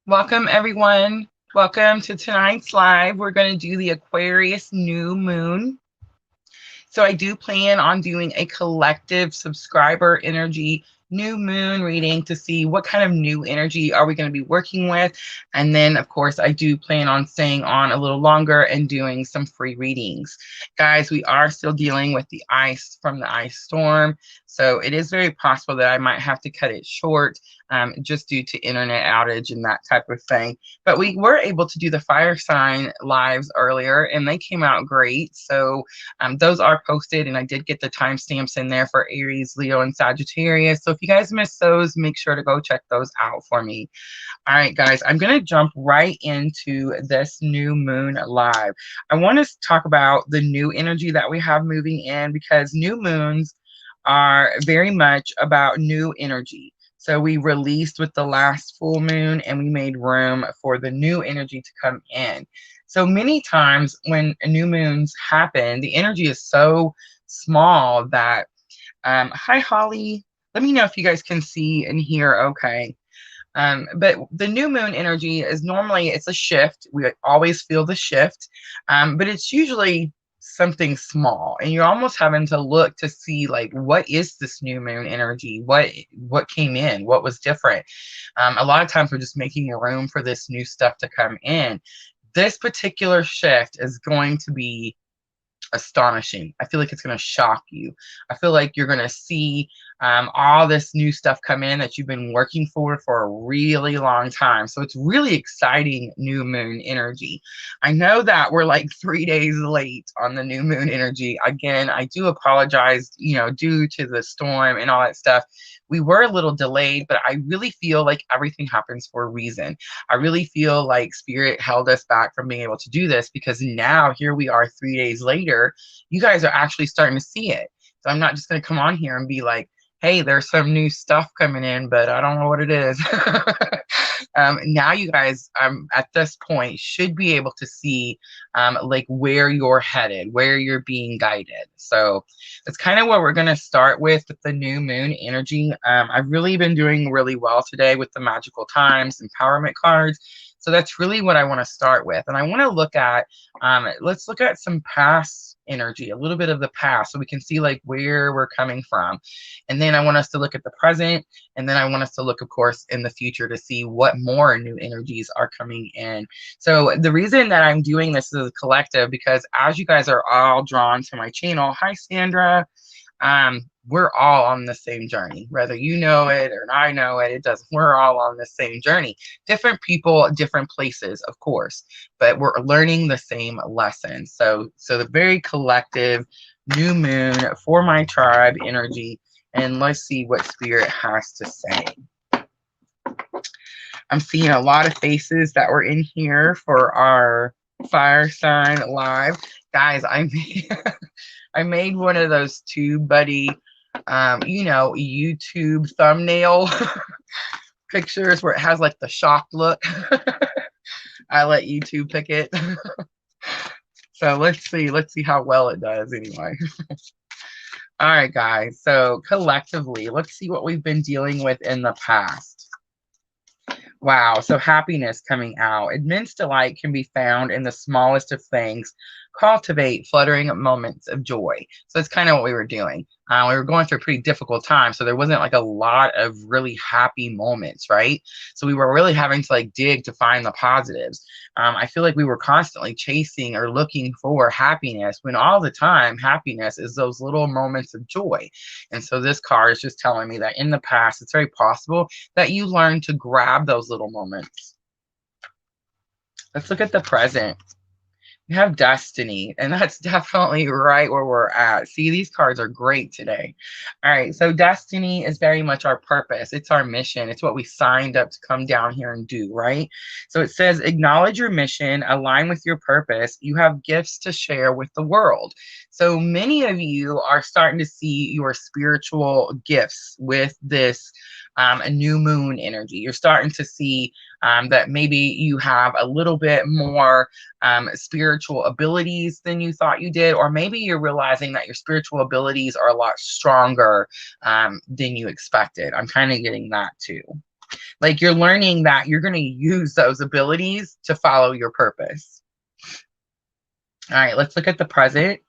Welcome, everyone. Welcome to tonight's live. We're going to do the Aquarius New Moon. So I do plan on doing a collective subscriber energy new moon reading to see what kind of new energy are we going to be working with. And then, of course, I do plan on staying on a little longer and doing some free readings. Guys, we are still dealing with the ice from the ice storm. So it is very possible that I might have to cut it short just due to internet outage and that type of thing. But we were able to do the fire sign lives earlier and they came out great. So those are posted, and I did get the timestamps in there for Aries, Leo, and Sagittarius. So if you guys missed those, make sure to go check those out for me. All right, guys, I'm going to jump right into this new moon live. I want to talk about the new energy that we have moving in because new moons are very much about new energy. So we released with the last full moon and we made room for the new energy to come in. So many times when new moons happen, the energy is so small that, hi, Holly. Let me know if you guys can see and hear okay. But the new moon energy is normally, it's a shift. We always feel the shift, but it's usually something small and you're almost having to look to see like what is this new moon energy, what came in, what was different. A lot of times we're just making a room for this new stuff to come in. This particular shift is going to be astonishing. I feel like it's going to shock you. I feel like you're going to see all this new stuff come in that you've been working for a really long time. So it's really exciting new moon energy. I know that we're like 3 days late on the new moon energy. Again, I do apologize, due to the storm and all that stuff. We were a little delayed, but I really feel like everything happens for a reason. I really feel like Spirit held us back from being able to do this because now here we are 3 days later. You guys are actually starting to see it. So I'm not just going to come on here and be like, hey, there's some new stuff coming in, but I don't know what it is. Now you guys at this point should be able to see like where you're headed, where you're being guided. So that's kind of what we're going to start with the new moon energy. I've really been doing really well today with the magical times, empowerment cards. So that's really what I want to start with. And I want to look at, let's look at some past energy, a little bit of the past, so we can see like where we're coming from. And then I want us to look at the present. And then I want us to look, of course, in the future to see what more new energies are coming in. So the reason that I'm doing this as a collective, because as you guys are all drawn to my channel, hi, Sandra. We're all on the same journey, whether you know it or I know it, it doesn't, we're all on the same journey. Different people, different places, of course, but we're learning the same lesson. So the very collective new moon for my tribe energy, and let's see what Spirit has to say. I'm seeing a lot of faces that were in here for our fire sign live. Guys, I made one of those tube buddy YouTube thumbnail pictures where it has like the shocked look. I let YouTube pick it. So let's see how well it does anyway. All right, guys, so collectively let's see what we've been dealing with in the past. Wow, so happiness coming out. Immense delight can be found in the smallest of things. Cultivate fluttering moments of joy. So that's kind of what we were doing. We were going through a pretty difficult time, so there wasn't like a lot of really happy moments, right? So we were really having to like dig to find the positives. I feel like we were constantly chasing or looking for happiness when all the time happiness is those little moments of joy. And so this card is just telling me that in the past, it's very possible that you learn to grab those little moments. Let's look at the present. We have destiny, and that's definitely right where we're at. See, these cards are great today. All right, so destiny is very much our purpose. It's our mission. It's what we signed up to come down here and do, right? So it says, acknowledge your mission, align with your purpose. You have gifts to share with the world. So many of you are starting to see your spiritual gifts with this a new moon energy. You're starting to see that maybe you have a little bit more spiritual abilities than you thought you did, or maybe you're realizing that your spiritual abilities are a lot stronger than you expected. I'm kind of getting that too. Like you're learning that you're going to use those abilities to follow your purpose. All right, let's look at the present.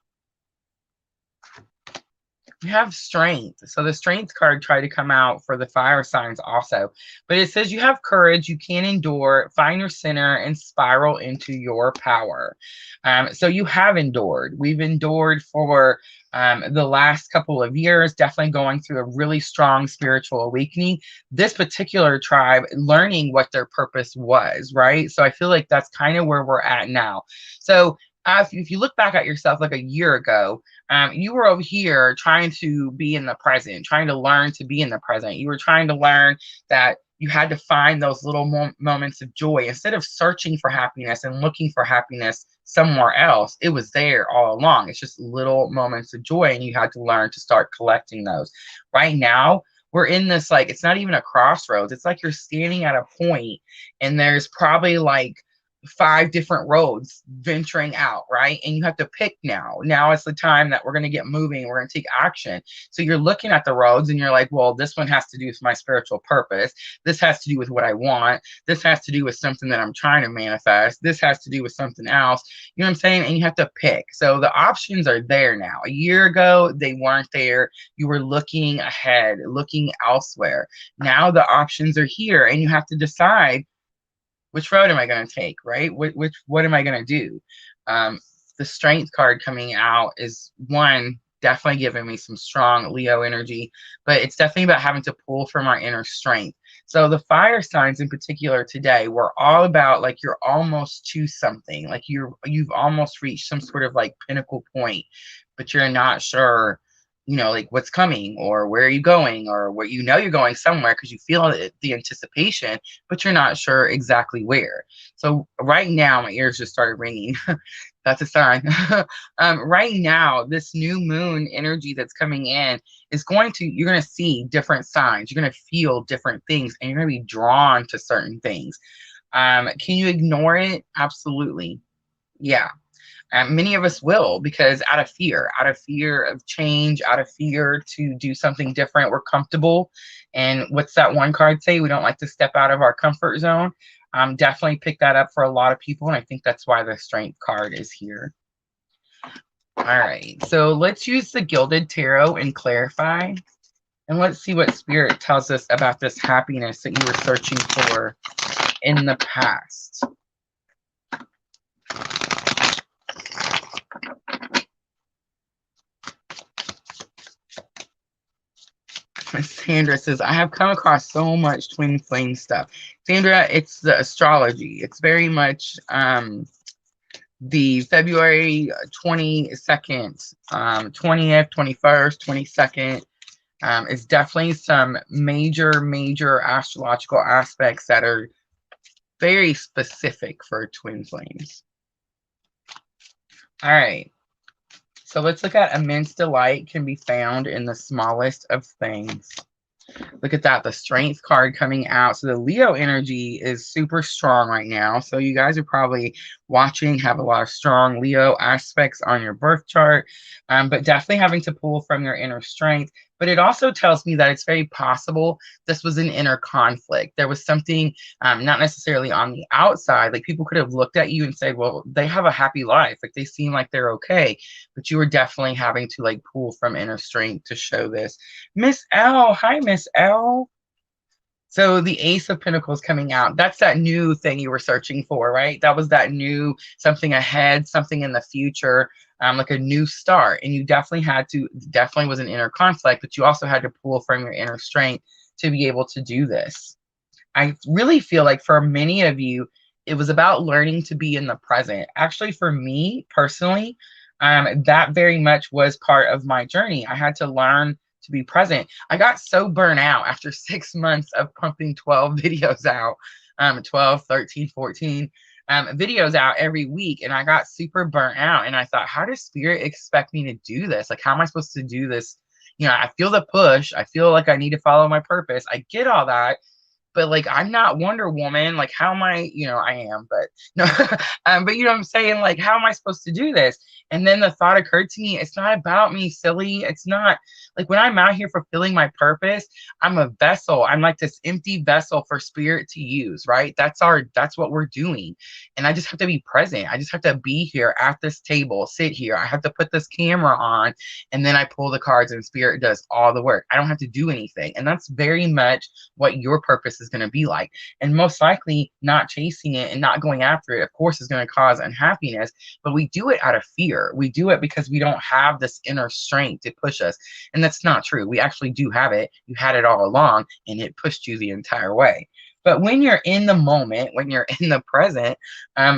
You have strength. So the strength card tried to come out for the fire signs also. But it says you have courage, you can endure, find your center, and spiral into your power. So you have endured. We've endured for the last couple of years, definitely going through a really strong spiritual awakening. This particular tribe learning what their purpose was, right? So I feel like that's kind of where we're at now. So if you look back at yourself like a year ago, you were over here trying to be in the present, trying to learn to be in the present. You were trying to learn that you had to find those little moments of joy instead of searching for happiness and looking for happiness somewhere else. It was there all along. It's just little moments of joy, and you had to learn to start collecting those. Right now, we're in this, like, it's not even a crossroads. It's like you're standing at a point and there's probably like 5 different roads venturing out, right? And you have to pick now. Now is the time that we're going to get moving. We're going to take action. So you're looking at the roads and you're like, well, this one has to do with my spiritual purpose. This has to do with what I want. This has to do with something that I'm trying to manifest. This has to do with something else. You know what I'm saying? And you have to pick. So the options are there now. A year ago, they weren't there. You were looking ahead, looking elsewhere. Now the options are here, and you have to decide, which road am I going to take, right? What am I going to do? The strength card coming out is one, definitely giving me some strong Leo energy, but it's definitely about having to pull from our inner strength. So the fire signs in particular today were all about like you're almost to something, like you've almost reached some sort of like pinnacle point, but you're not sure, you know, like what's coming or where are you going, or where you know you're going somewhere because you feel the anticipation, but you're not sure exactly where. So right now, my ears just started ringing. That's a sign. Right now, this new moon energy that's coming in is you're going to see different signs. You're going to feel different things, and you're going to be drawn to certain things. Can you ignore it? Absolutely. Yeah. Many of us will, because out of fear of change, out of fear to do something different, we're comfortable. And what's that one card say? We don't like to step out of our comfort zone. Definitely pick that up for a lot of people. And I think that's why the strength card is here. All right. So let's use the Gilded Tarot and clarify. And let's see what Spirit tells us about this happiness that you were searching for in the past. Sandra says, I have come across so much twin flame stuff. Sandra, it's the astrology. It's very much the February 22nd, 20th, 21st, 22nd is definitely some major astrological aspects that are very specific for twin flames. All right. So let's look at immense delight can be found in the smallest of things. Look at that, the strength card coming out. So the Leo energy is super strong right now. So you guys are probably watching, have a lot of strong Leo aspects on your birth chart, but definitely having to pull from your inner strength. But it also tells me that it's very possible this was an inner conflict. There was something not necessarily on the outside. Like people could have looked at you and said, well, they have a happy life. Like they seem like they're okay. But you were definitely having to like pull from inner strength to show this. Miss L. Hi, Miss L. So the Ace of Pinnacles coming out. That's that new thing you were searching for, right? That was that new something ahead, something in the future, like a new start. And you definitely was an inner conflict, but you also had to pull from your inner strength to be able to do this. I really feel like for many of you, it was about learning to be in the present. Actually, for me personally, that very much was part of my journey. I had to learn to be present. I got so burnt out after 6 months of pumping 12 videos out, 12, 13, 14 videos out every week. And I got super burnt out. And I thought, how does Spirit expect me to do this? Like, how am I supposed to do this? You know, I feel the push. I feel like I need to follow my purpose. I get all that. But like, I'm not Wonder Woman. Like, how am I, you know, I am, but no, but you know what I'm saying? Like, how am I supposed to do this? And then the thought occurred to me, it's not about me, silly. It's not Like when I'm out here fulfilling my purpose, I'm a vessel. I'm like this empty vessel for spirit to use, right? That's what we're doing. And I just have to be present. I just have to be here at this table, sit here. I have to put this camera on, and then I pull the cards and spirit does all the work. I don't have to do anything. And that's very much what your purpose is going to be like. And most likely not chasing it and not going after it, of course, is going to cause unhappiness, but we do it out of fear. We do it because we don't have this inner strength to push us. And that's not true. We actually do have it. You had it all along and it pushed you the entire way. But when you're in the moment, when you're in the present,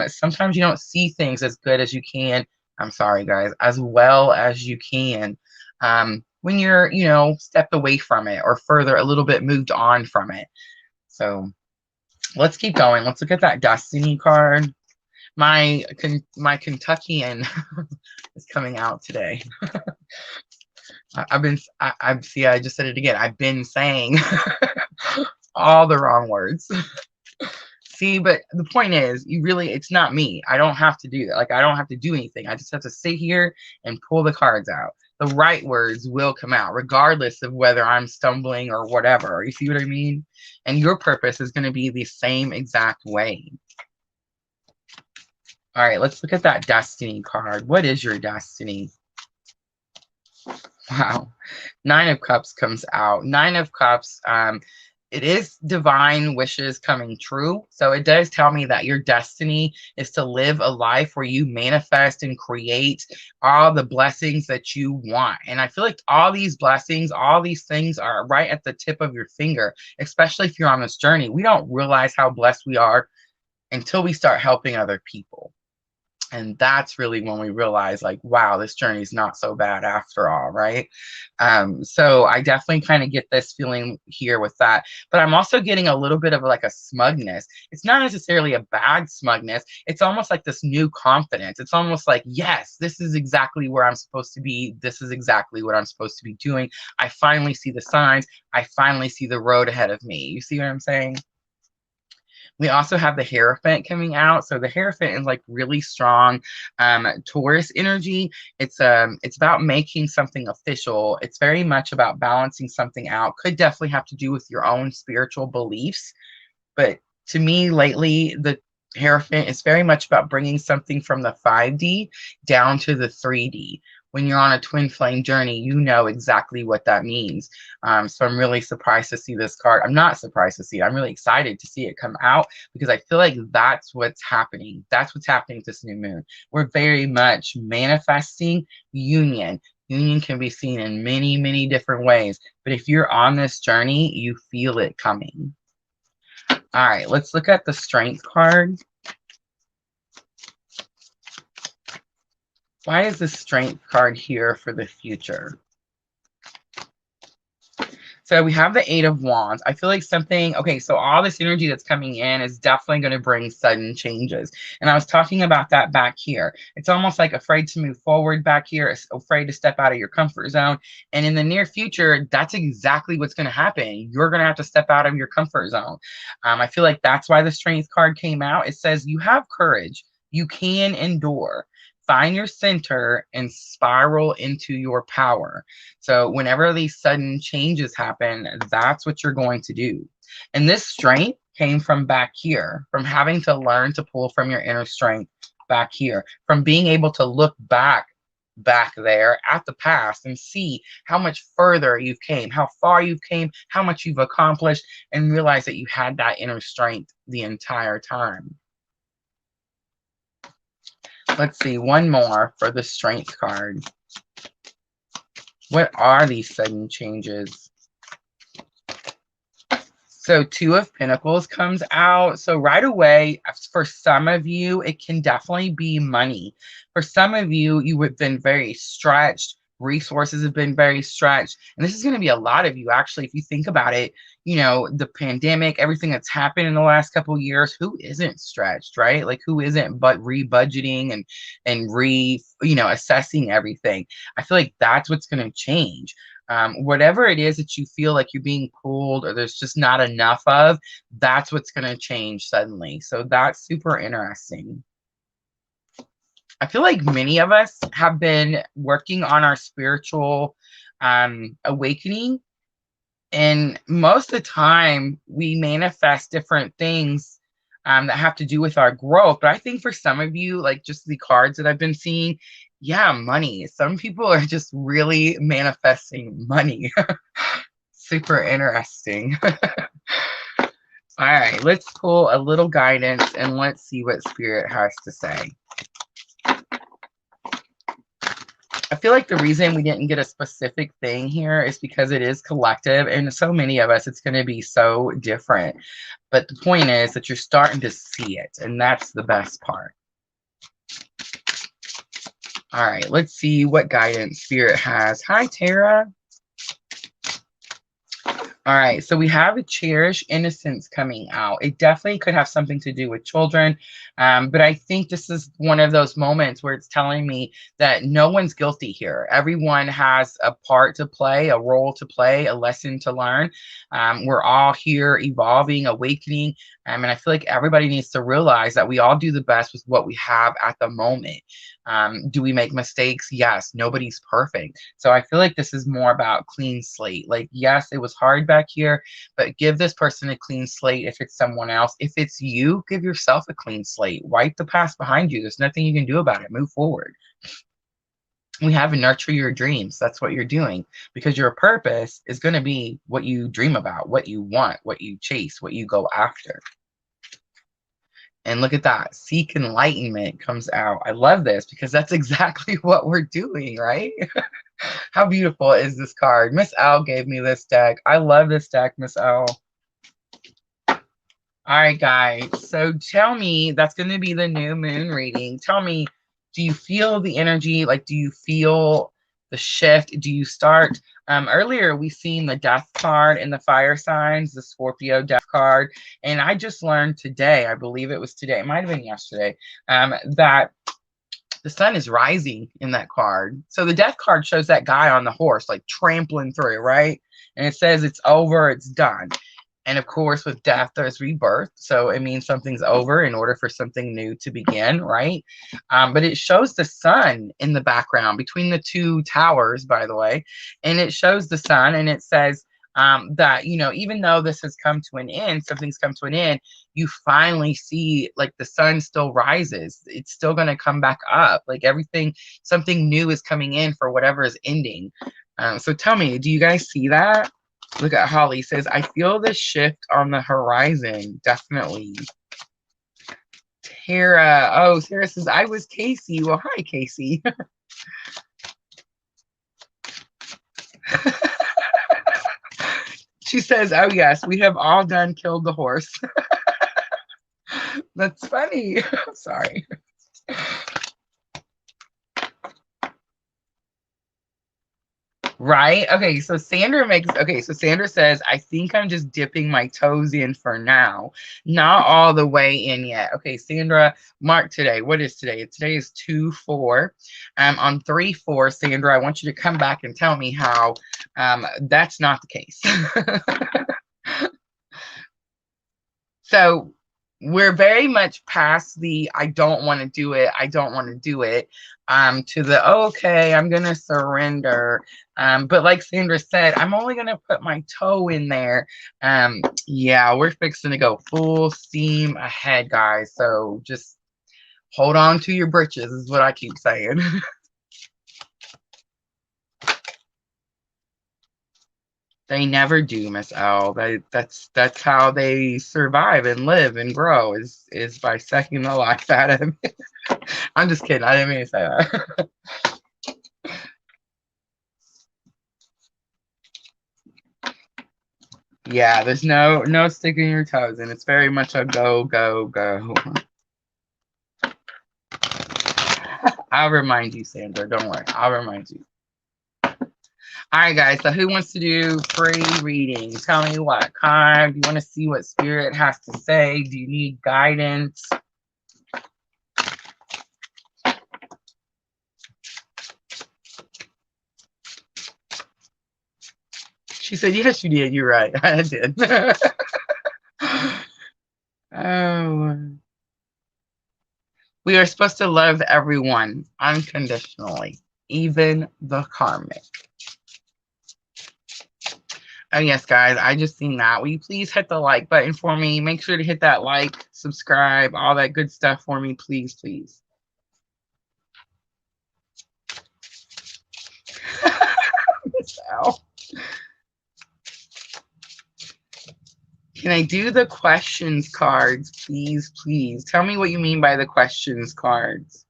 sometimes you don't see things as good as you can. I'm sorry, guys, as well as you can. When you're, stepped away from it or further, a little bit moved on from it. So let's keep going. Let's look at that Destiny card. My Kentuckian is coming out today. I just said it again. I've been saying all the wrong words. See, but the point is, it's not me. I don't have to do that. Like, I don't have to do anything. I just have to sit here and pull the cards out. The right words will come out, regardless of whether I'm stumbling or whatever. You see what I mean? And your purpose is going to be the same exact way. All right, let's look at that Destiny card. What is your destiny? Wow. 9 of Cups comes out. 9 of Cups, it is divine wishes coming true. So it does tell me that your destiny is to live a life where you manifest and create all the blessings that you want. And I feel like all these blessings, all these things are right at the tip of your finger, especially if you're on this journey. We don't realize how blessed we are until we start helping other people. And that's really when we realize, like, wow, this journey is not so bad after all, right? So I definitely kind of get this feeling here with that. But I'm also getting a little bit of like a smugness. It's not necessarily a bad smugness. It's almost like this new confidence. It's almost like, yes, this is exactly where I'm supposed to be. This is exactly what I'm supposed to be doing. I finally see the signs. I finally see the road ahead of me. You see what I'm saying? We also have the Hierophant coming out. So the Hierophant is like really strong Taurus energy. It's about making something official. It's very much about balancing something out. Could definitely have to do with your own spiritual beliefs. But to me lately, the Hierophant is very much about bringing something from the 5D down to the 3D. When you're on a twin flame journey, you know exactly what that means. So I'm really surprised to see this card. I'm not surprised to see it. I'm really excited to see it come out because I feel like that's what's happening. That's what's happening with this new moon. We're very much manifesting union. Union can be seen in many, many different ways. But if you're on this journey, you feel it coming. All right, let's look at the Strength card. Why is the Strength card here for the future? So we have the 8 of Wands. I feel like something, okay, so all this energy that's coming in is definitely going to bring sudden changes. And I was talking about that back here. It's almost like afraid to move forward back here, afraid to step out of your comfort zone. And in the near future, that's exactly what's going to happen. You're going to have to step out of your comfort zone. I feel like that's why the Strength card came out. It says you have courage. You can endure. Find your center and spiral into your power. So whenever these sudden changes happen, that's what you're going to do. And this strength came from back here, from having to learn to pull from your inner strength back here, from being able to look back there at the past and see how much further you've came, how far you've came, how much you've accomplished, and realize that you had that inner strength the entire time. Let's see, one more for the Strength card. What are these sudden changes? So 2 of Pinnacles comes out. So right away, for some of you, it can definitely be money. For some of you, you have been very stretched. Resources have been very stretched. And this is going to be a lot of you, actually, if you think about it. You know, the pandemic, everything that's happened in the last couple of years, who isn't stretched, right? Like, who isn't but rebudgeting and assessing everything? I feel like that's what's going to change. Whatever it is that you feel like you're being pulled or there's just not enough of, that's what's going to change suddenly. So that's super interesting. I feel like many of us have been working on our spiritual awakening. And most of the time, we manifest different things that have to do with our growth. But I think for some of you, like just the cards that I've been seeing, yeah, money. Some people are just really manifesting money. Super interesting. All right, let's pull a little guidance and let's see what Spirit has to say. I feel like the reason we didn't get a specific thing here is because it is collective, and so many of us, it's going to be so different. But the point is that you're starting to see it, and that's the best part. All right, let's see what guidance Spirit has. Hi, Tara. All right, so we have a cherished innocence coming out. It definitely could have something to do with children, but I think this is one of those moments where it's telling me that no one's guilty here. Everyone has a part to play, a role to play, a lesson to learn. We're all here evolving, awakening, and I feel like everybody needs to realize that we all do the best with what we have at the moment. Do we make mistakes? Yes, nobody's perfect. So I feel like this is more about clean slate. Like, yes, it was hard back here, but give this person a clean slate if it's someone else. If it's you, give yourself a clean slate. Wipe the past behind you. There's nothing you can do about it. Move forward. We have to nurture your dreams. That's what you're doing, because your purpose is going to be what you dream about, what you want, what you chase, what you go after. And look at that. Seek enlightenment comes out. I love this because that's exactly what we're doing, right? How beautiful is this card? Miss L gave me this deck. I love this deck, Miss L. All right, guys. So tell me, that's going to be the new moon reading. Tell me, do you feel the energy? Like, do you feel the shift? Do you start? Earlier, we seen the death card in the fire signs, the Scorpio death card. And I just learned today, I believe it was today, it might have been yesterday, that the sun is rising in that card. So the death card shows that guy on the horse, like trampling through, right? And it says it's over, it's done. And of course, with death, there's rebirth. So it means something's over in order for something new to begin, right? But it shows the sun in the background between the two towers, by the way. And it shows the sun, and it says that, you know, even though this has come to an end, something's come to an end, you finally see like the sun still rises. It's still going to come back up. Like everything, something new is coming in for whatever is ending. So tell me, do you guys see that? Look at Holly says, I feel the shift on the horizon. Definitely. Tara. Oh, Tara says, I was Casey. Well, hi, Casey. She says, oh, yes, we have all done killed the horse. That's funny. Sorry. Right? Okay, so Sandra says, I think I'm just dipping my toes in for now. Not all the way in yet. Okay, Sandra, mark today. What is today? Today is 2/4. On 3/4, Sandra, I want you to come back and tell me how that's not the case. So we're very much past the I don't want to do it, I don't want to do it, to the okay, I'm gonna surrender. But like Sandra said, I'm only gonna put my toe in there. Yeah, we're fixing to go full steam ahead, guys. So just hold on to your britches is what I keep saying. They never do, Miss L. That's how they survive and live and grow is by sucking the life out of them. I'm just kidding. I didn't mean to say that. Yeah, there's no sticking your toes in. It's very much a go, go, go. I'll remind you, Sandra. Don't worry. I'll remind you. All right, guys. So who wants to do free reading? Tell me what card. Do you want to see what Spirit has to say? Do you need guidance? She said, yes, you did. You're right. I did. Oh. We are supposed to love everyone unconditionally, even the karmic. Oh, yes, guys, I just seen that. Will you please hit the like button for me? Make sure to hit that like, subscribe, all that good stuff for me, please, please. So, can I do the questions cards, please, please? Tell me what you mean by the questions cards.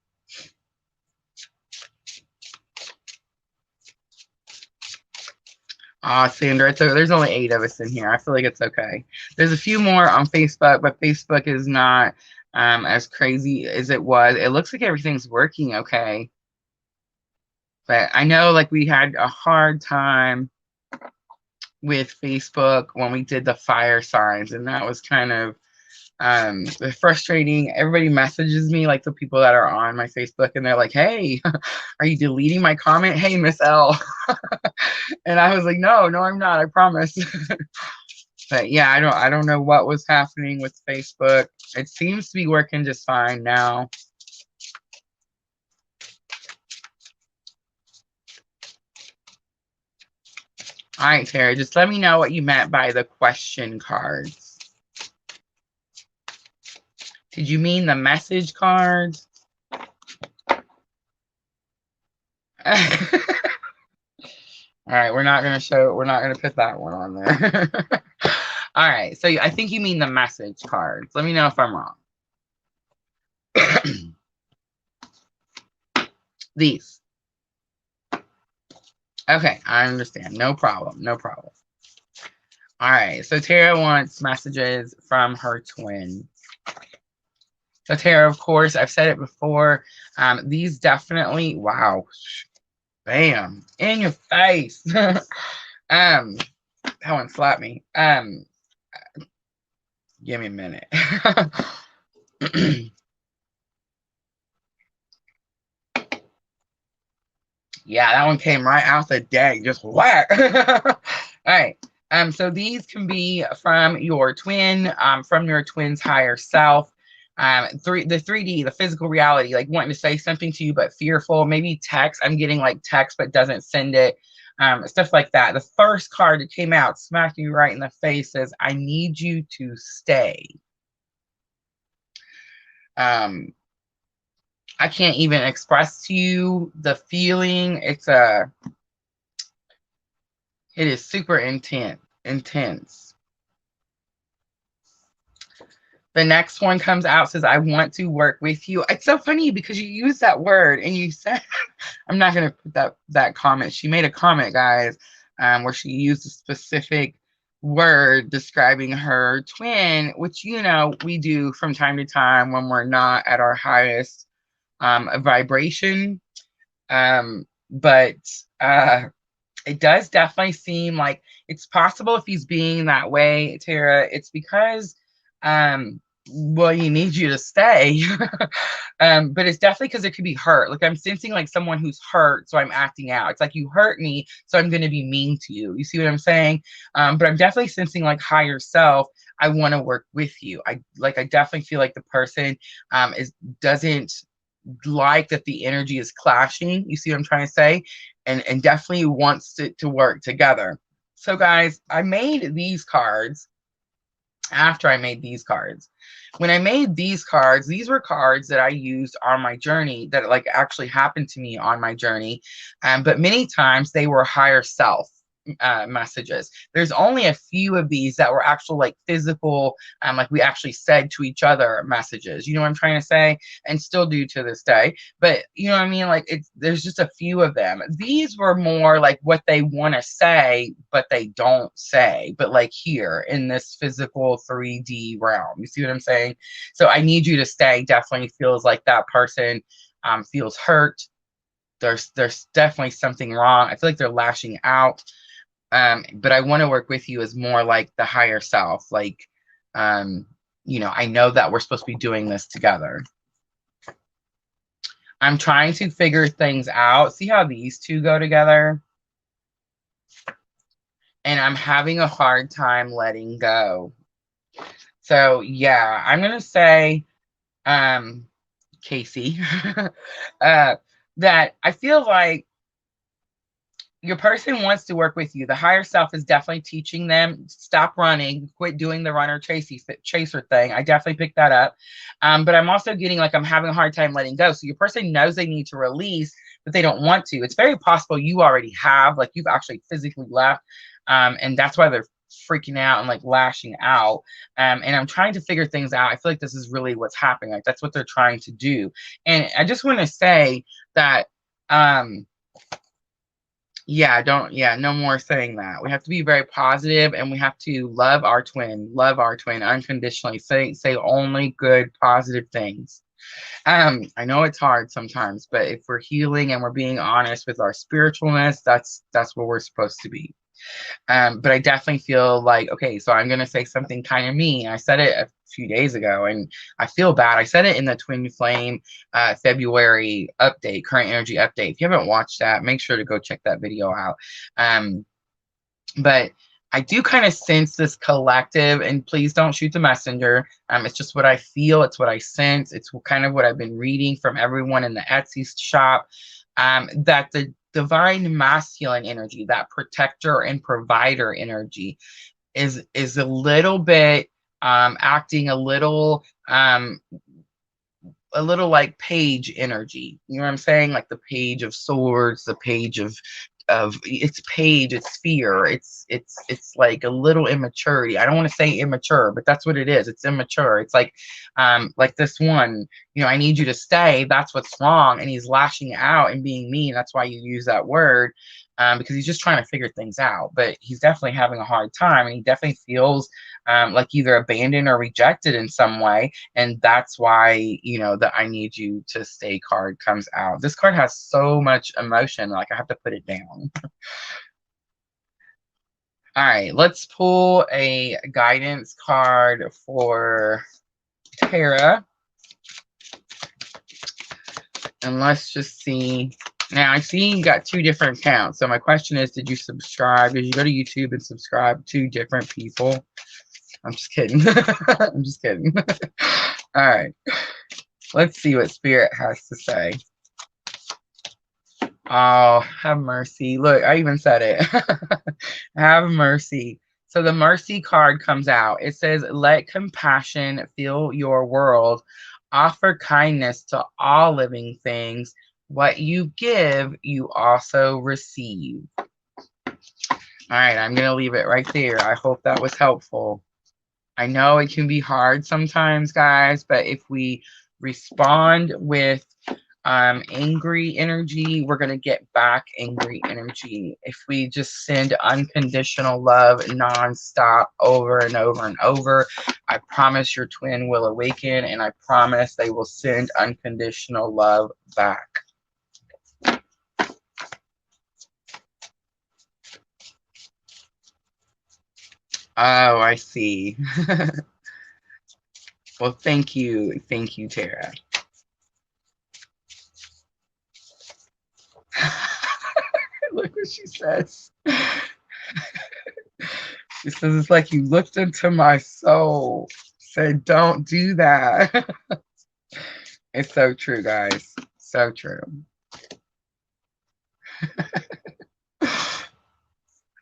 Sandra, there's only 8 of us in here. I feel like it's okay. There's a few more on Facebook, but Facebook is not as crazy as it was. It looks like everything's working okay. But I know like we had a hard time with Facebook when we did the fire signs, and that was kind of frustrating. Everybody messages me, like the people that are on my Facebook, and they're like, hey, are you deleting my comment? Hey, Miss L. And I was like, no, I'm not, I promise. But yeah, I don't know what was happening with Facebook. It seems to be working just fine now. All right, Tara, just let me know what you meant by the question cards. Did you mean the message cards? All right, we're not gonna put that one on there. All right, so I think you mean the message cards. Let me know if I'm wrong. These. Okay, I understand. No problem. No problem. All right, so Tara wants messages from her twin. So Tara, of course, I've said it before. These definitely, wow, bam, in your face. That one slapped me. Give me a minute. Yeah, that one came right out the deck, just whack. All right. So these can be from your twin, from your twin's higher self. The 3D, the physical reality, like wanting to say something to you but fearful. Maybe text. I'm getting like text but doesn't send it. Stuff like that. The first card that came out, smacking you right in the face, says, I need you to stay. I can't even express to you the feeling. It is super intense. The next one comes out, says, I want to work with you. It's so funny because you use that word and you said, I'm not going to put that comment. She made a comment, guys, where she used a specific word describing her twin, which, you know, we do from time to time when we're not at our highest vibration. But it does definitely seem like it's possible if he's being that way, Tara, it's because, well, he needs you to stay. But it's definitely because it could be hurt. Like I'm sensing like someone who's hurt, so I'm acting out. It's like you hurt me, so I'm going to be mean to you. You see what I'm saying? But I'm definitely sensing like higher self. I want to work with you. I definitely feel like the person doesn't like that the energy is clashing. You see what I'm trying to say? And definitely wants to work together. So guys, I made these cards after I made these cards. When I made these cards, these were cards that I used on my journey that like actually happened to me on my journey. But many times they were higher self messages. There's only a few of these that were actual like physical, like we actually said to each other messages. You know what I'm trying to say? And still do to this day. But you know what I mean? Like there's just a few of them. These were more like what they want to say, but they don't say. But like here in this physical 3D realm, you see what I'm saying? So I need you to stay definitely feels like that person feels hurt. There's definitely something wrong. I feel like they're lashing out. But I want to work with you as more like the higher self. Like, you know, I know that we're supposed to be doing this together. I'm trying to figure things out. See how these two go together? And I'm having a hard time letting go. So yeah, I'm going to say, Casey, that I feel like your person wants to work with you. The higher self is definitely teaching them, stop running, quit doing the runner chaser thing. I definitely picked that up. But I'm also getting like I'm having a hard time letting go. So your person knows they need to release, but they don't want to. It's very possible you already have, like you've actually physically left. And that's why they're freaking out and like lashing out. And I'm trying to figure things out. I feel like this is really what's happening. Like that's what they're trying to do. And I just want to say that yeah, no more saying that. We have to be very positive and we have to love our twin unconditionally. Say only good, positive things. I know it's hard sometimes, but if we're healing and we're being honest with our spiritualness, that's where we're supposed to be. But I definitely feel like, okay, so I'm going to say something kind of mean. I said it a few days ago and I feel bad. I said it in the Twin Flame February update, current energy update. If you haven't watched that, make sure to go check that video out. But I do kind of sense this collective, and please don't shoot the messenger. It's just what I feel. It's what I sense. It's kind of what I've been reading from everyone in the Etsy shop, that the divine masculine energy, that protector and provider energy is a little bit acting a little like page energy. You know what I'm saying? Like the page of swords, the page of it's page, it's fear, it's like a little immaturity. I don't want to say immature, but that's what it is. It's immature. It's like this one, you know, I need you to stay, that's what's wrong, and he's lashing out and being mean. That's why you use that word, because he's just trying to figure things out. But he's definitely having a hard time, and he definitely feels like either abandoned or rejected in some way. And that's why, you know, the I need you to stay card comes out. This card has so much emotion, like I have to put it down. All right, let's pull a guidance card for Tara. And let's just see. Now, I see you got 2 different accounts. So my question is, did you subscribe? Did you go to YouTube and subscribe to different people? I'm just kidding. I'm just kidding. All right. Let's see what Spirit has to say. Oh, have mercy. Look, I even said it. Have mercy. So the mercy card comes out. It says, let compassion fill your world. Offer kindness to all living things. What you give, you also receive. All right, I'm going to leave it right there. I hope that was helpful. I know it can be hard sometimes, guys, but if we respond with angry energy, we're going to get back angry energy. If we just send unconditional love nonstop over and over and over, I promise your twin will awaken, and I promise they will send unconditional love back. Oh, I see. Well, thank you. Thank you, Tara. Look what she says. She says, it's like you looked into my soul. Said, don't do that. It's so true, guys. So true.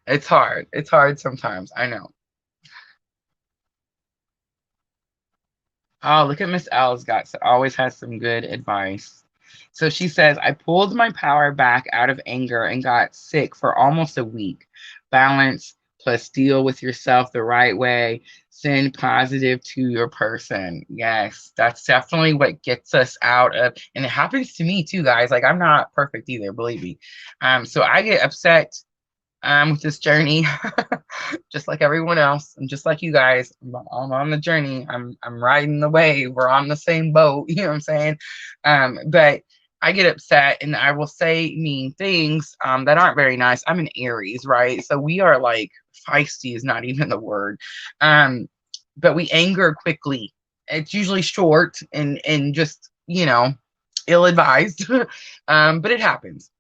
It's hard. It's hard sometimes. I know. Oh, look at Miss L's always has some good advice. So she says, I pulled my power back out of anger and got sick for almost a week. Balance plus deal with yourself the right way. Send positive to your person. Yes, that's definitely what gets us out of, and it happens to me too, guys. Like I'm not perfect either, believe me. So I get upset with this journey, just like everyone else. I'm just like you guys. I'm on the journey. I'm riding the wave. We're on the same boat. You know what I'm saying? But I get upset and I will say mean things that aren't very nice. I'm an Aries, right? So we are like feisty is not even the word. But we anger quickly. It's usually short and just, you know, ill-advised. But it happens.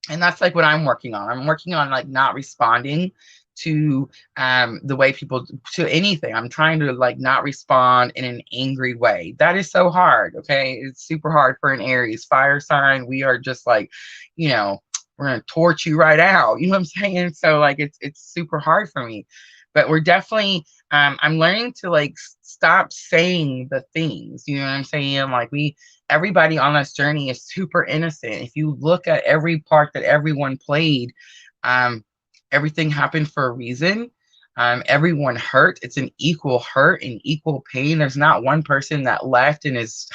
And that's like what I'm working on. I'm working on like not responding to the way people to anything. I'm trying to like not respond in an angry way. That is so hard. Okay. It's super hard for an Aries fire sign. We are just like, you know, we're gonna torch you right out. You know what I'm saying? So like it's super hard for me. But we're definitely I'm learning to like stop saying the things. You know what I'm saying? Like everybody on this journey is super innocent. If you look at every part that everyone played, um, everything happened for a reason. Everyone hurt. It's an equal hurt and equal pain. There's not one person that left and is,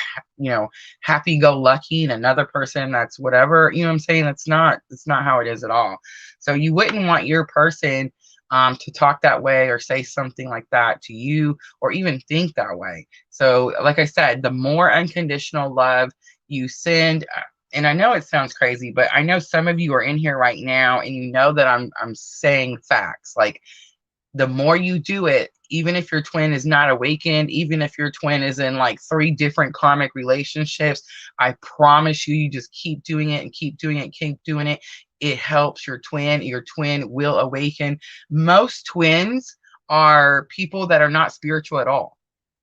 happy go lucky, and another person that's whatever. You know what I'm saying? It's not how it is at all. So you wouldn't want your person to talk that way or say something like that to you or even think that way. So, like I said, the more unconditional love you send, and I know it sounds crazy, but I know some of you are in here right now and you know that I'm saying facts. Like the more you do it, even if your twin is not awakened, even if your twin is in like 3 different karmic relationships, I promise you, you just keep doing it and keep doing it, keep doing it. It helps your twin. Your twin will awaken. Most twins are people that are not spiritual at all.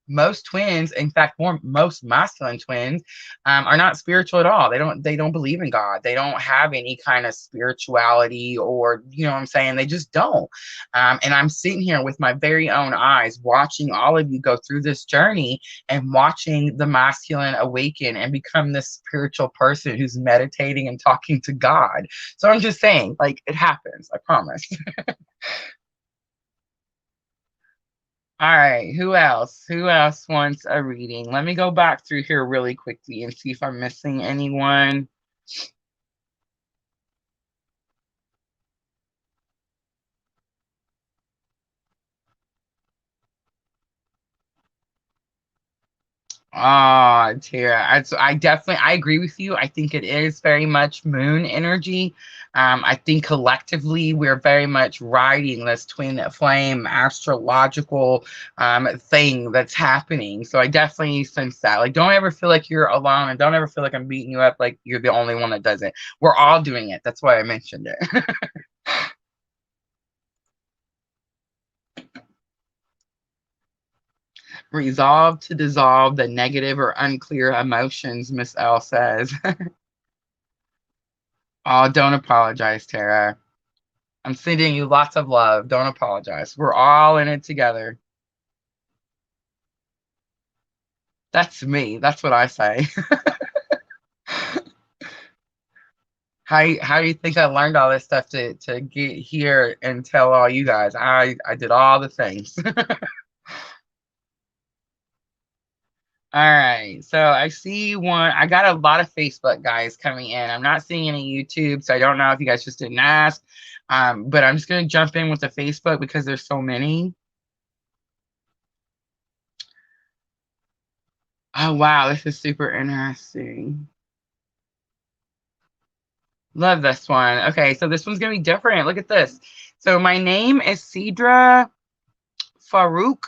Most twins, in fact, most masculine twins, are not spiritual at all. They don't believe in God. They don't have any kind of spirituality, or you know what I'm saying. They just don't. And I'm sitting here with my very own eyes, watching all of you go through this journey and watching the masculine awaken and become this spiritual person who's meditating and talking to God. So I'm just saying, like, it happens. I promise. All right, who else? Who else wants a reading? Let me go back through here really quickly and see if I'm missing anyone. Ah, Tara, I definitely I agree with you. I think it is very much moon energy. I think collectively we're very much riding this twin flame astrological thing that's happening. So I definitely sense that. Like, don't ever feel like you're alone, and don't ever feel like I'm beating you up like you're the only one that does it. We're all doing it. That's why I mentioned it. Resolve to dissolve the negative or unclear emotions, Miss L says. Oh, don't apologize, Tara. I'm sending you lots of love. Don't apologize. We're all in it together. That's me. That's what I say. How do you think I learned all this stuff to get here and tell all you guys? I did all the things. All right. So I see one. I got a lot of Facebook guys coming in. I'm not seeing any YouTube, so I don't know if you guys just didn't ask. But I'm just gonna jump in with the Facebook because there's so many. Oh wow, this is super interesting. Love this one. Okay, so this one's gonna be different. Look at this. So my name is Cedra Farouk.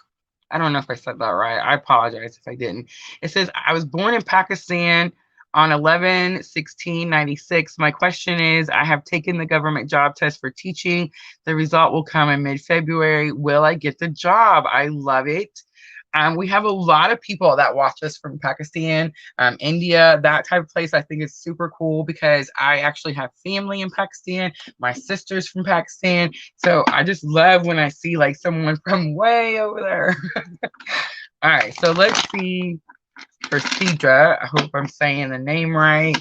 I don't know if I said that right. I apologize if I didn't. It says I was born in Pakistan on 11/16/96. My question is, I have taken the government job test for teaching. The result will come in mid-February. Will I get the job? I love it. We have a lot of people that watch us from Pakistan, India, that type of place. I think is super cool because I actually have family in Pakistan. My sister's from Pakistan. So I just love when I see like someone from way over there. All right, so let's see for Cedra. I hope I'm saying the name right.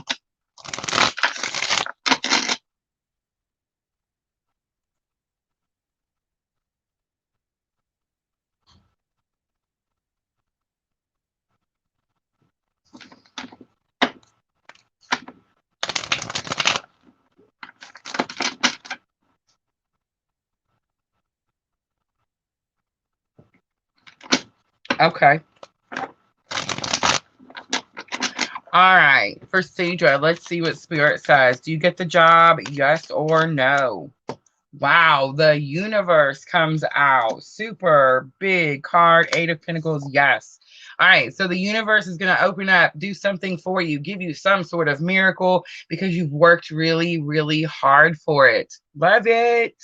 Okay. All right, for Cedra, let's see what Spirit says. Do you get the job? Yes or no? Wow, the universe comes out. Super big card, 8 of Pentacles. Yes. All right, so the universe is going to open up, do something for you, give you some sort of miracle because you've worked really, really hard for it. Love it.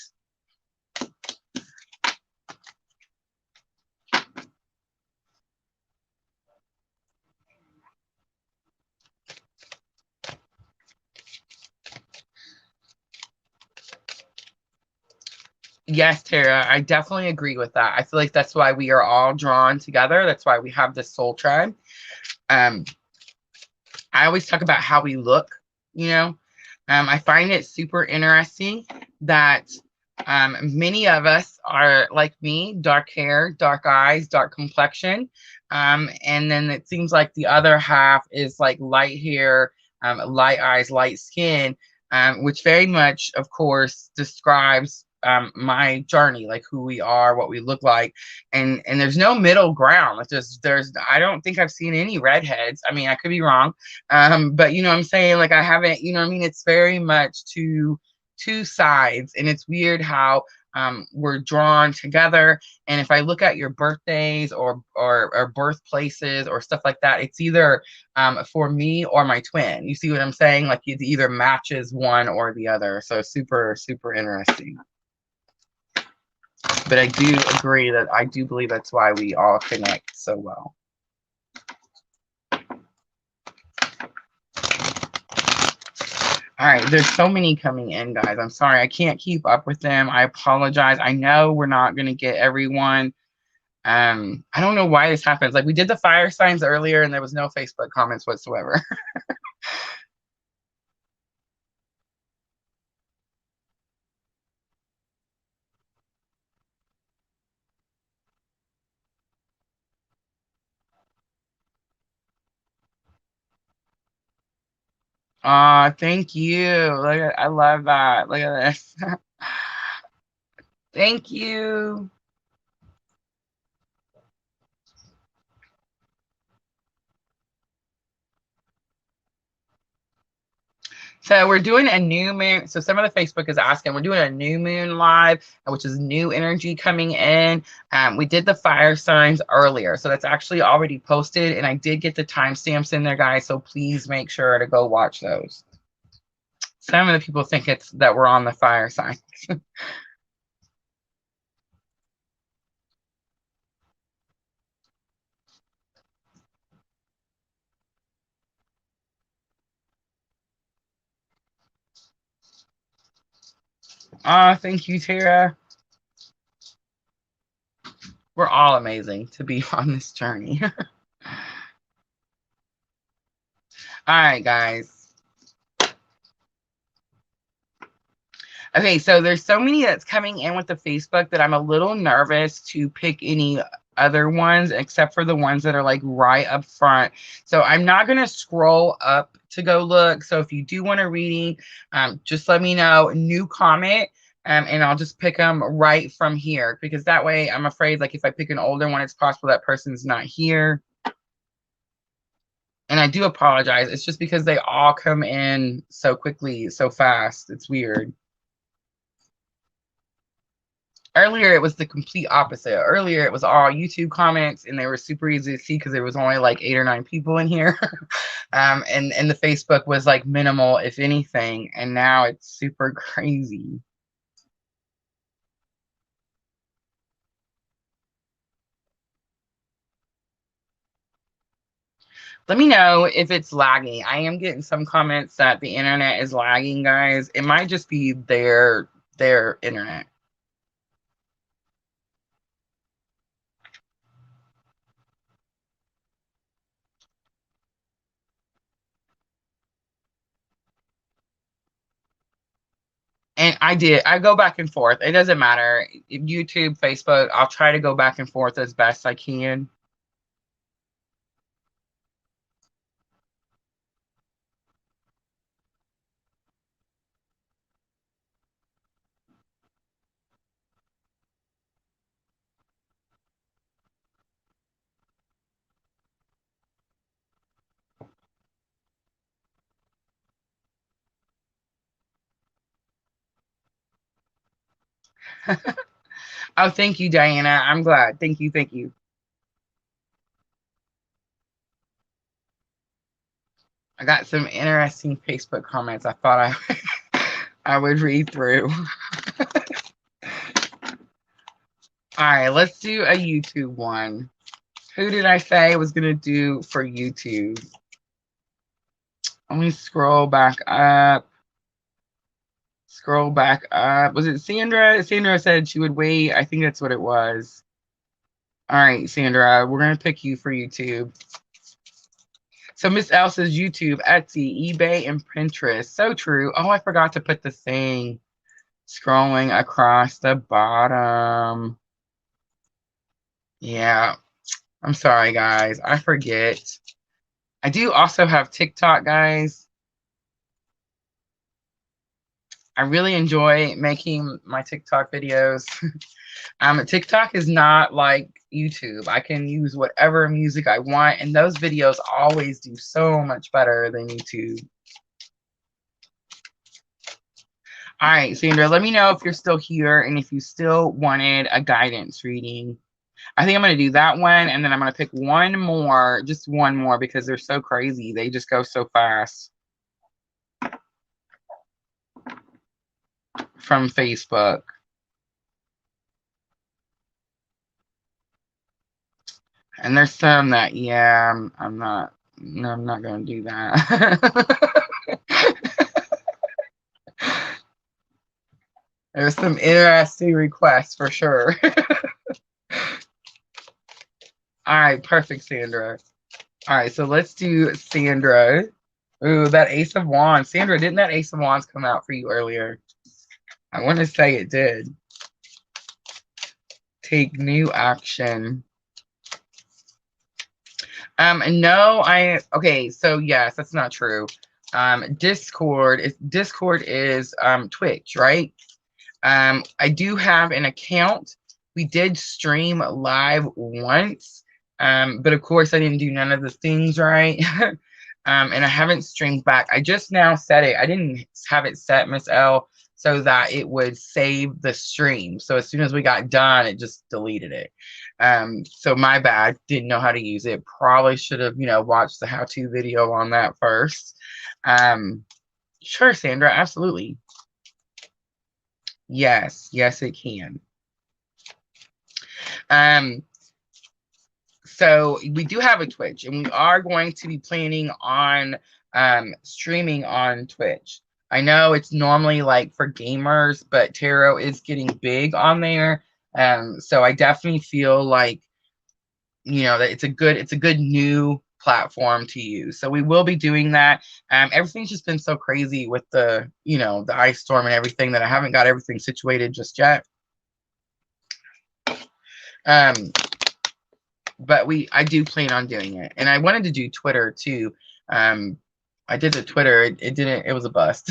Yes, Tara, I definitely agree with that. I feel like that's why we are all drawn together. That's why we have this soul tribe. Um, I always talk about how we look, you know. I find it super interesting that many of us are like me, dark hair, dark eyes, dark complexion. And then it seems like the other half is like light hair, light eyes, light skin, which very much, of course, describes my journey, like who we are, what we look like, and there's no middle ground. It's just there's I don't think I've seen any redheads. I mean, I could be wrong, but you know what I'm saying? Like I haven't, you know what I mean? It's very much two sides, and it's weird how we're drawn together. And if I look at your birthdays or birthplaces or stuff like that, it's either for me or my twin. You see what I'm saying? Like it either matches one or the other. So super, super interesting. But I do agree that I do believe that's why we all connect so well. All right, there's so many coming in, guys. I'm sorry, I can't keep up with them. I apologize. I know we're not going to get everyone. I don't know why this happens. Like we did the fire signs earlier and there was no Facebook comments whatsoever. Thank you. I love that. Look at this. Thank you. So we're doing a new moon. So some of the Facebook is asking, we're doing a new moon live, which is new energy coming in. We did the fire signs earlier. So that's actually already posted. And I did get the timestamps in there, guys. So please make sure to go watch those. Some of the people think it's that we're on the fire signs. Thank you, Tara. We're all amazing to be on this journey. All right, guys. Okay, so there's so many that's coming in with the Facebook that I'm a little nervous to pick any other ones except for the ones that are like right up front. So I'm not going to scroll up to go look. So if you do want a reading, just let me know, new comment, and I'll just pick them right from here, because that way I'm afraid like if I pick an older one, it's possible that person's not here. And I do apologize. It's just because they all come in so quickly, so fast. It's weird. Earlier, it was the complete opposite. Earlier, it was all YouTube comments, and they were super easy to see because there was only like 8 or 9 people in here. And the Facebook was like minimal, if anything. And now it's super crazy. Let me know if it's lagging. I am getting some comments that the internet is lagging, guys. It might just be their internet. And I go back and forth. It doesn't matter. YouTube, Facebook, I'll try to go back and forth as best I can. Oh, thank you, Diana. I'm glad. Thank you. Thank you. I got some interesting Facebook comments I thought I would read through. All right, let's do a YouTube one. Who did I say I was going to do for YouTube? Let me scroll back up. Scroll back up. Was it Sandra? Sandra said she would wait. I think that's what it was. All right, Sandra, we're going to pick you for YouTube. So Miss L says YouTube, Etsy, eBay, and Pinterest. So true. Oh, I forgot to put the thing scrolling across the bottom. Yeah, I'm sorry, guys. I forget. I do also have TikTok, guys. I really enjoy making my TikTok videos. TikTok is not like YouTube. I can use whatever music I want, and those videos always do so much better than YouTube. All right, Sandra, let me know if you're still here and if you still wanted a guidance reading. I think I'm going to do that one, and then I'm going to pick one more, just one more, because they're so crazy. They just go so fast. From Facebook. And there's some that, yeah, I'm not going to do that. There's some interesting requests for sure. All right, perfect, Sandra. All right, so let's do Sandra. Ooh, that Ace of Wands. Sandra, didn't that Ace of Wands come out for you earlier? I want to say it did. Take new action. No, okay, so yes, that's not true. Discord is Twitch, right? I do have an account. We did stream live once, but of course I didn't do none of the things right. And I haven't streamed back. I just now set it. I didn't have it set, Miss L, so that it would save the stream. So as soon as we got done, it just deleted it. So my bad. Didn't know how to use it. Probably should have, watched the how-to video on that first. Sure, Sandra, absolutely. Yes, it can. So we do have a Twitch, and we are going to be planning on streaming on Twitch. I know it's normally like for gamers, but tarot is getting big on there. So I definitely feel like, that it's a good new platform to use. So we will be doing that. Everything's just been so crazy with the, the ice storm and everything that I haven't got everything situated just yet. But I do plan on doing it. And I wanted to do Twitter too. I did the Twitter. It was a bust.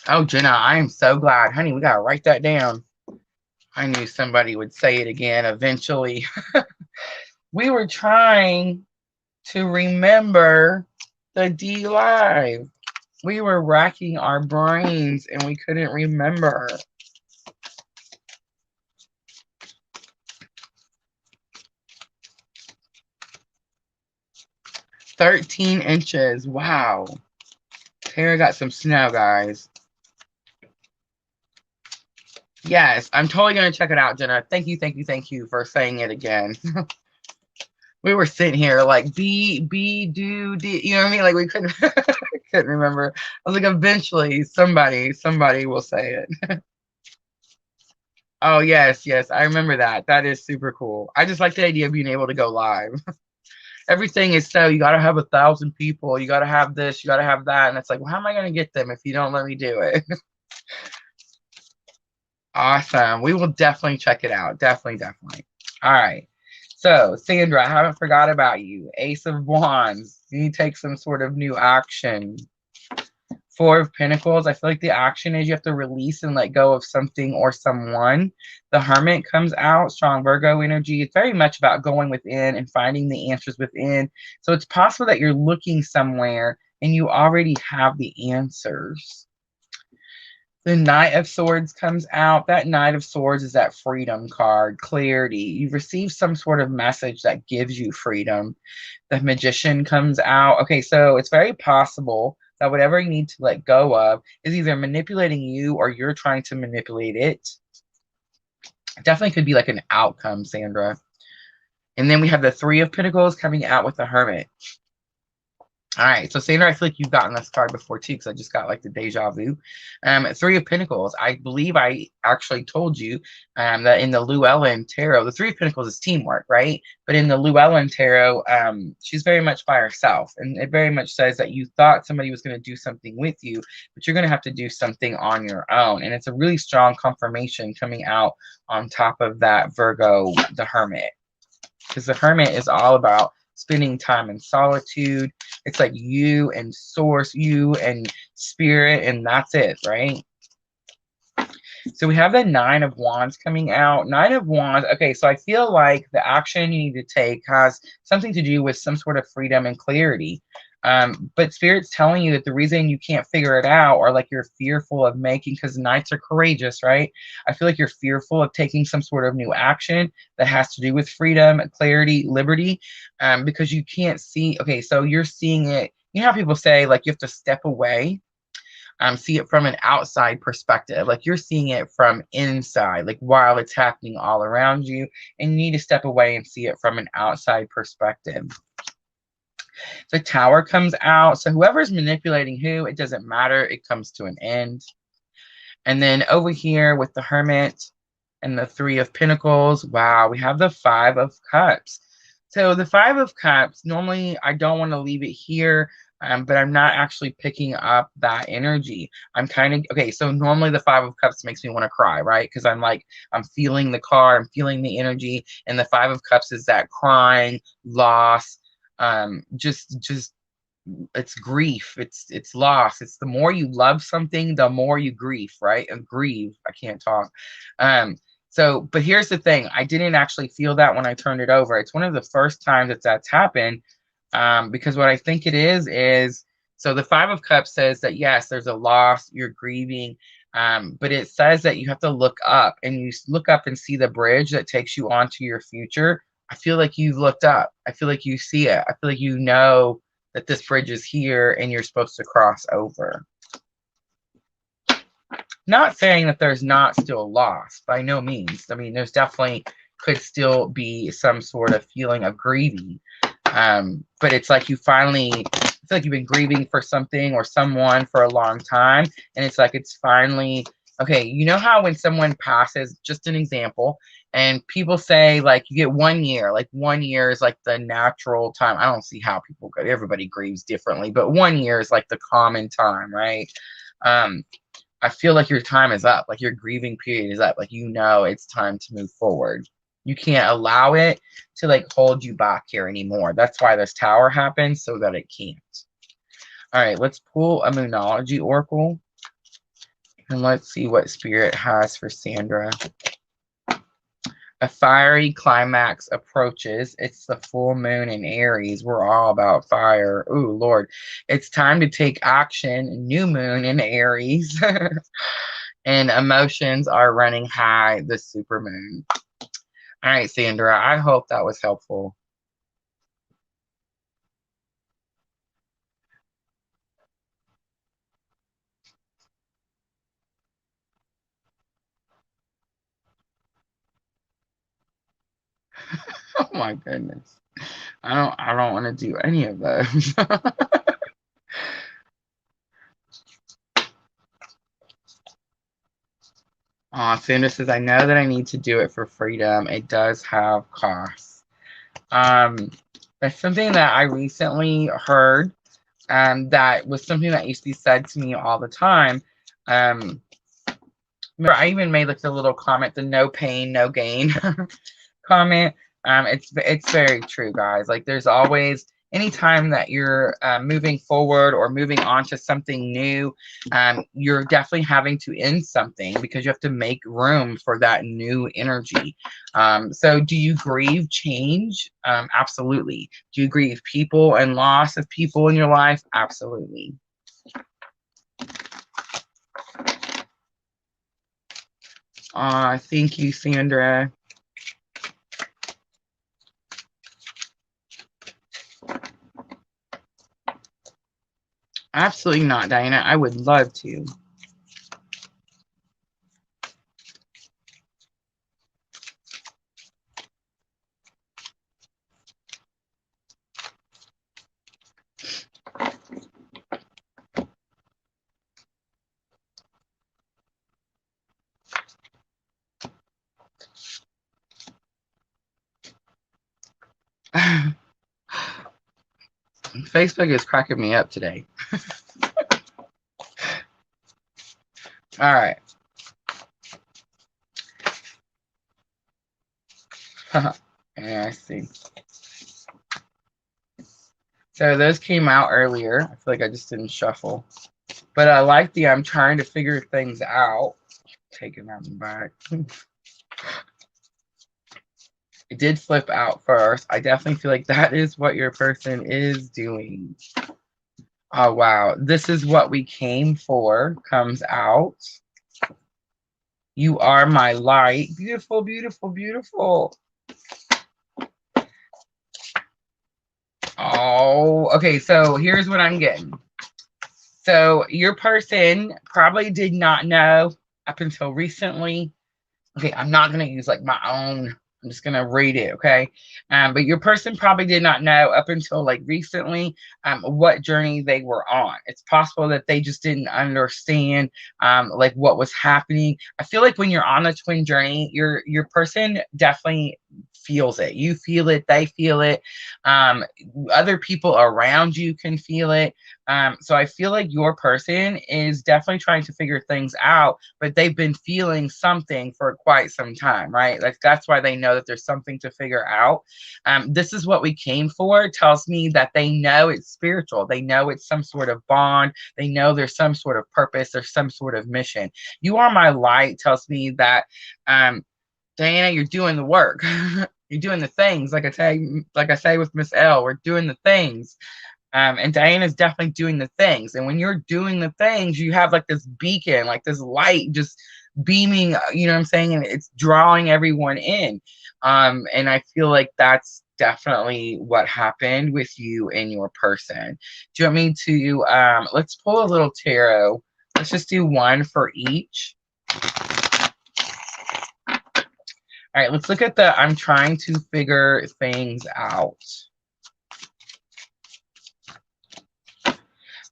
Oh, Jenna, I am so glad. Honey, we got to write that down. I knew somebody would say it again eventually. We were trying to remember the D Live. We were racking our brains and we couldn't remember. 13 inches. Wow. Tara got some snow, guys. Yes, I'm totally going to check it out, Jenna. Thank you for saying it again. We were sitting here like, do, you know what I mean? Like we couldn't remember. I was like, eventually somebody will say it. Oh, yes, I remember that. That is super cool. I just like the idea of being able to go live. Everything is so, you got to have 1,000 people. You got to have this, you got to have that. And it's like, well, how am I going to get them if you don't let me do it? Awesome. We will definitely check it out. Definitely. All right. So, Sandra, I haven't forgot about you. Ace of Wands. You need to take some sort of new action. Four of Pinnacles. I feel like the action is you have to release and let go of something or someone. The Hermit comes out. Strong Virgo energy. It's very much about going within and finding the answers within. So it's possible that you're looking somewhere and you already have the answers. The Knight of Swords comes out. That Knight of Swords is that freedom card, clarity. You've received some sort of message that gives you freedom. The Magician comes out. Okay, so it's very possible that whatever you need to let go of is either manipulating you or you're trying to manipulate it. It definitely could be like an outcome, Sandra. And then we have the Three of Pentacles coming out with the Hermit. All right, so Sandra, I feel like you've gotten this card before too, because I just got like the deja vu. Three of Pentacles. I believe I actually told you that in the Llewellyn Tarot, the Three of Pentacles is teamwork, right? But in the Llewellyn Tarot, she's very much by herself, and it very much says that you thought somebody was going to do something with you, but you're going to have to do something on your own, and it's a really strong confirmation coming out on top of that Virgo, the Hermit, because the Hermit is all about spending time in solitude. It's like you and source, you and spirit, and that's it, right? So we have the Nine of Wands coming out. Nine of Wands. Okay, so I feel like the action you need to take has something to do with some sort of freedom and clarity. But Spirit's telling you that the reason you can't figure it out, or like you're fearful of making, because Knights are courageous, right? I feel like you're fearful of taking some sort of new action that has to do with freedom, clarity, liberty, because you can't see. Okay, so you're seeing it. You know how people say like you have to step away, see it from an outside perspective, like you're seeing it from inside, like while it's happening all around you, and you need to step away and see it from an outside perspective. The Tower comes out, so whoever's manipulating who, it doesn't matter, it comes to an end. And then over here with the Hermit and the Three of Pentacles, wow, we have the Five of Cups. So the Five of Cups, normally I don't want to leave it here, but I'm not actually picking up that energy. I'm kind of, okay, so normally the Five of Cups makes me want to cry, right? Because I'm like, I'm feeling the card, I'm feeling the energy, and the Five of Cups is that crying, loss, just it's grief, it's loss. It's the more you love something, the more you grieve, right? And grieve, I can't talk. So but here's the thing, I didn't actually feel that when I turned it over. It's one of the first times that that's happened, because what I think it is, so the Five of Cups says that yes, there's a loss, you're grieving, but it says that you have to look up, and you look up and see the bridge that takes you onto your future. I feel like you've looked up, I feel like you see it, I feel like you know that this bridge is here and you're supposed to cross over. Not saying that there's not still loss, by no means. I mean, there's definitely could still be some sort of feeling of grieving. But it's like you finally, I feel like you've been grieving for something or someone for a long time. And it's like, it's finally, okay, you know how when someone passes, just an example, and people say like you get 1 year, like 1 year is like the natural time. I don't see how people go, everybody grieves differently, but 1 year is like the common time, right? I feel like your time is up, like your grieving period is up, like you know it's time to move forward. You can't allow it to like hold you back here anymore. That's why this Tower happens, so that it can't. All right, let's pull a Moonology Oracle. And let's see what Spirit has for Sandra. A fiery climax approaches. It's the full moon in Aries. We're all about fire. Ooh, Lord. It's time to take action. New moon in Aries. And emotions are running high. The supermoon. All right, Sandra, I hope that was helpful. Oh my goodness. I don't want to do any of those. Sandra says, I know that I need to do it for freedom. It does have costs. That's something that I recently heard, that was something that used to be said to me all the time. Remember, I even made like the little comment, the no pain, no gain comment. It's very true, guys. Like there's always, anytime that you're moving forward or moving on to something new, you're definitely having to end something because you have to make room for that new energy. So do you grieve change? Absolutely. Do you grieve people and loss of people in your life? Absolutely. Thank you, Sandra. Absolutely not, Diana. I would love to. Facebook is cracking me up today. All right. Yeah, I see. So those came out earlier. I feel like I just didn't shuffle. But I like the I'm trying to figure things out. Taking that one back. It did flip out first. I definitely feel like that is what your person is doing. Oh, wow. This is what we came for comes out. You are my light. Beautiful, beautiful, beautiful. Oh, okay. So here's what I'm getting. So your person probably did not know up until recently. Okay, I'm not going to use like my own. I'm just going to read it, okay? But your person probably did not know up until like recently what journey they were on. It's possible that they just didn't understand like what was happening. I feel like when you're on a twin journey, your person definitely feels it. You feel it, they feel it. Other people around you can feel it. So I feel like your person is definitely trying to figure things out, but they've been feeling something for quite some time, right? Like that's why they know that there's something to figure out. This is what we came for. It tells me that they know it's spiritual. They know it's some sort of bond. They know there's some sort of purpose. There's some sort of mission. You are my light tells me that, Diana, you're doing the work. You're doing the things. Like I say with Miss L, we're doing the things. And Diana's definitely doing the things. And when you're doing the things, you have like this beacon, like this light just beaming, you know what I'm saying? And it's drawing everyone in. And I feel like that's definitely what happened with you and your person. Do you want me to, let's pull a little tarot. Let's just do one for each. All right, let's look at the I'm trying to figure things out.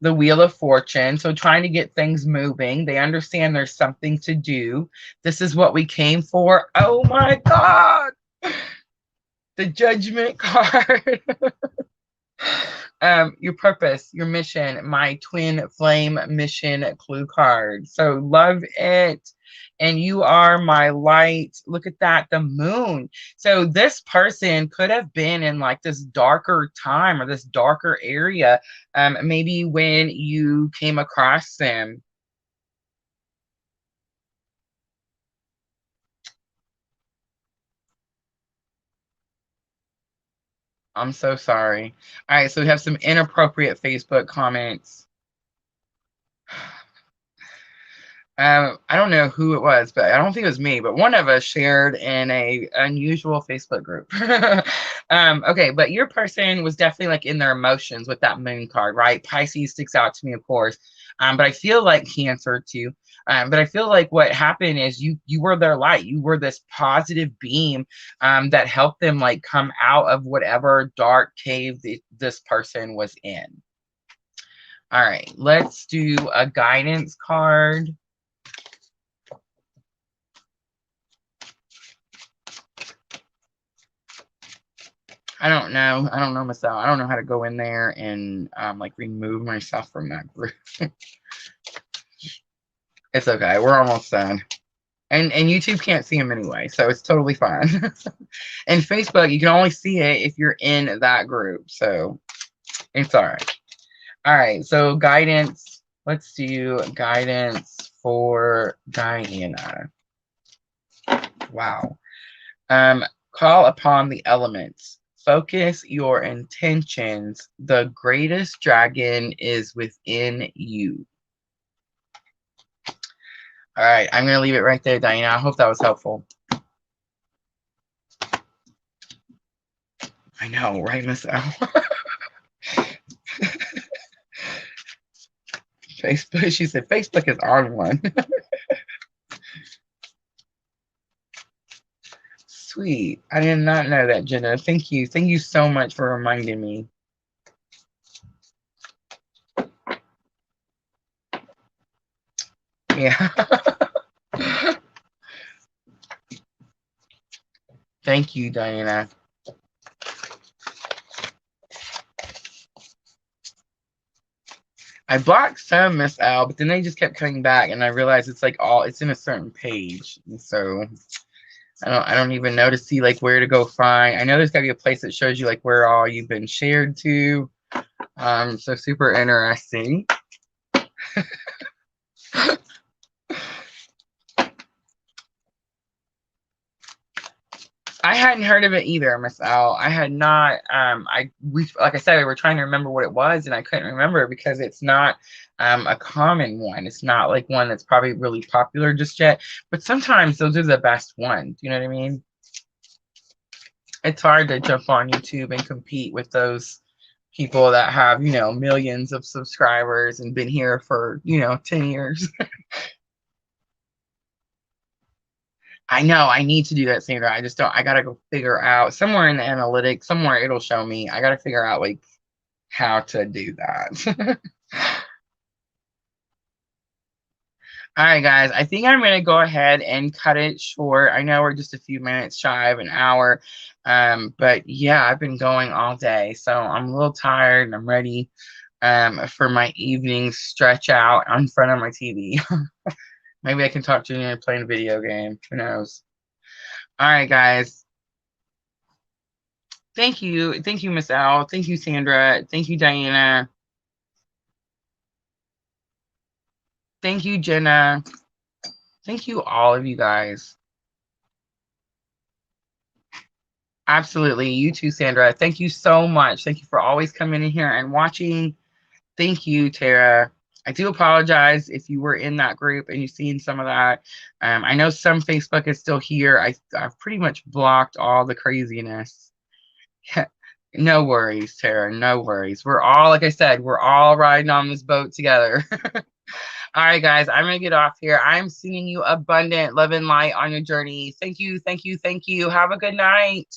The Wheel of Fortune. So trying to get things moving. They understand there's something to do. This is what we came for. Oh my God. The Judgment card. Your purpose, your mission, my twin flame mission clue card. So love it. And you are my light. Look at that, the moon. So this person could have been in like this darker time or this darker area, maybe when you came across them. I'm so sorry. All right, so we have some inappropriate Facebook comments. I don't know who it was, but I don't think it was me, but one of us shared in a unusual Facebook group. Okay, but your person was definitely like in their emotions with that moon card, right? Pisces sticks out to me, of course. But I feel like Cancer too. But I feel like what happened is you were their light. You were this positive beam that helped them like come out of whatever dark cave this person was in. All right, let's do a guidance card. I don't know myself. I don't know how to go in there and like remove myself from that group. It's okay. We're almost done. And YouTube can't see them anyway, so it's totally fine. And Facebook, you can only see it if you're in that group, so it's all right. All right, so guidance. Let's do guidance for Diana. Wow. Call upon the elements. Focus your intentions. The greatest dragon is within you. All right, I'm going to leave it right there, Diana. I hope that was helpful. I know, right, Miss L? Facebook, she said Facebook is on one. Sweet. I did not know that, Jenna. Thank you. Thank you so much for reminding me. Yeah. Thank you, Diana. I blocked some, Miss Al, but then they just kept coming back, and I realized it's like it's in a certain page, and so I don't even know to see like where to go find. I know there's got to be a place that shows you like where all you've been shared to. So super interesting. I hadn't heard of it either, Miss Al. I had not. Like I said, we were trying to remember what it was, and I couldn't remember because it's not a common one. It's not like one that's probably really popular just yet. But sometimes those are the best ones. You know what I mean? It's hard to jump on YouTube and compete with those people that have, millions of subscribers and been here for, 10 years. I know I need to do that, Sandra. I just don't. I gotta go figure out somewhere in the analytics, somewhere it'll show me. I gotta figure out like how to do that. All right, guys. I think I'm gonna go ahead and cut it short. I know we're just a few minutes shy of an hour, but yeah, I've been going all day, so I'm a little tired and I'm ready for my evening stretch out in front of my TV. Maybe I can talk to you and play a video game. Who knows? All right, guys. Thank you. Thank you, Miss Al. Thank you, Sandra. Thank you, Diana. Thank you, Jenna. Thank you, all of you guys. Absolutely. You too, Sandra. Thank you so much. Thank you for always coming in here and watching. Thank you, Tara. I do apologize if you were in that group and you've seen some of that. I know some Facebook is still here. I've pretty much blocked all the craziness. No worries, Tara. No worries. We're all, like I said, we're all riding on this boat together. All right, guys, I'm going to get off here. I'm sending you abundant love and light on your journey. Thank you. Thank you. Thank you. Have a good night.